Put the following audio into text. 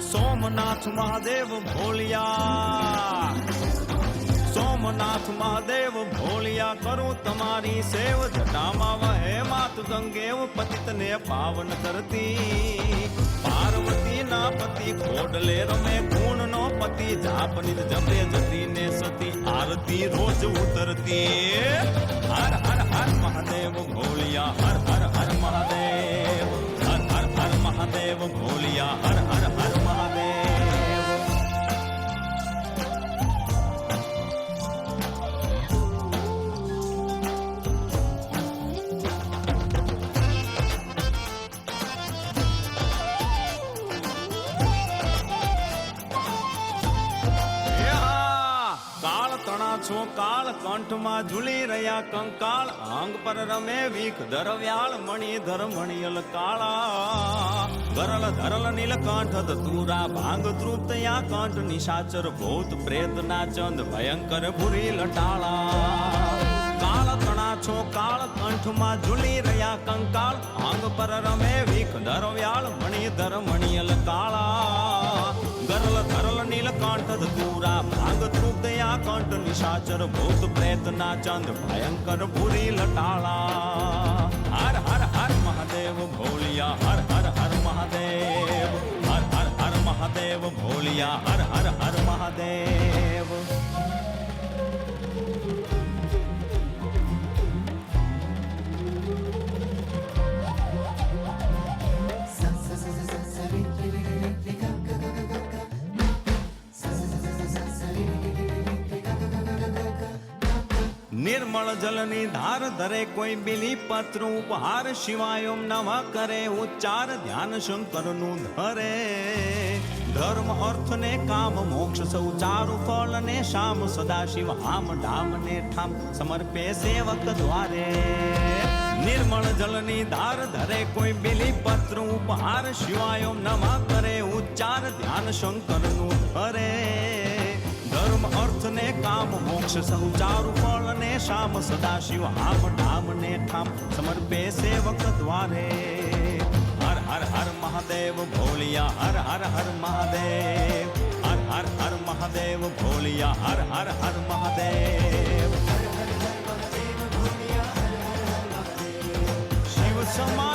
સોમનાથ મહાદેવ ભોલિયા, સોમનાથ મહાદેવ ભોલિયા, કરું તમારી સેવ, જટામાં વહે માત ગંગેવ, પતિતને પાવન કરતી, પાર્વતી ના પતિ ખોડલે રમે, ગુણ નો પતિ જાપનિત જપે, જતી ને સતી આરતી રોજ ઉતરતી. હર હર હર મહાદેવ ભોલિયા, હર હર હર મહાદેવ, હર હર હર મહાદેવ ભોલિયા, હર હર હર મહાદેવ. છો કાળ કંઠમાં ઝૂલી રહ્યા કંકાળ, અંગ પર રમે વીખ ધરવ્યાળ, મણિધર મણિયલ કાળા, ગરલ ધરલ નીલકંઠ તુરા, ભાંગ તૃપ્તયા કંઠ, નિશાચર ભૂત પ્રેત ના ચંદ, ભયંકર ભૂરી લટાળા. કાળ તણા છો કાળ કંઠમાં ઝૂલી રહ્યા કંકાળ, અંગ પર રમે વીખ ધરવ્યાળ, મણિધર મણિયલ કાળા, ગરલ ધરલ નીલકંઠ તુરા, ભાંગ તૃપ્તયા કંઠ, નિશાચર ભૂત પ્રેત ના ચંદ, ભયંકર ભૂરી લટાળા. હર હર હર મહાદેવ ભોલિયા, હર હર હર મહાદેવ, હર હર હર મહાદેવ ભોલિયા, હર હર હર મહાદેવ. નિર્મળ જલની ધાર ધરે કોઈ બિલી પત્ર ઉપહાર, શિવાય ઓમ નમઃ કરે ઉચ્ચાર, ધ્યાન શંકરનું ધરે. ધર્મ અર્થ ને કામ મોક્ષ સૌ ચારુ ફળ ને શામ, સદાશિવ હામ ધામ ને ઠામ, સમર્પે સેવક દ્વારે. નિર્મળ જલની ધાર ધરે કોઈ બિલી પત્ર ઉપહાર, શિવાય ઓમ નમઃ કરે ઉચ્ચાર, ધ્યાન શંકરનું ધરે. ધર્મ અર્થ ને કામ મોક્ષ સૌ ચારુ ફળ ને શામ, સદાશિવ હામ ધામ ને ઠામ, સમર્પે સેવક દ્વારે. હર હર હર મહાદેવ ભોલિયા, હર હર હર મહાદેવ, હર હર હર મહાદેવ ભોલિયા, હર હર હર મહાદેવ. શિવ સમા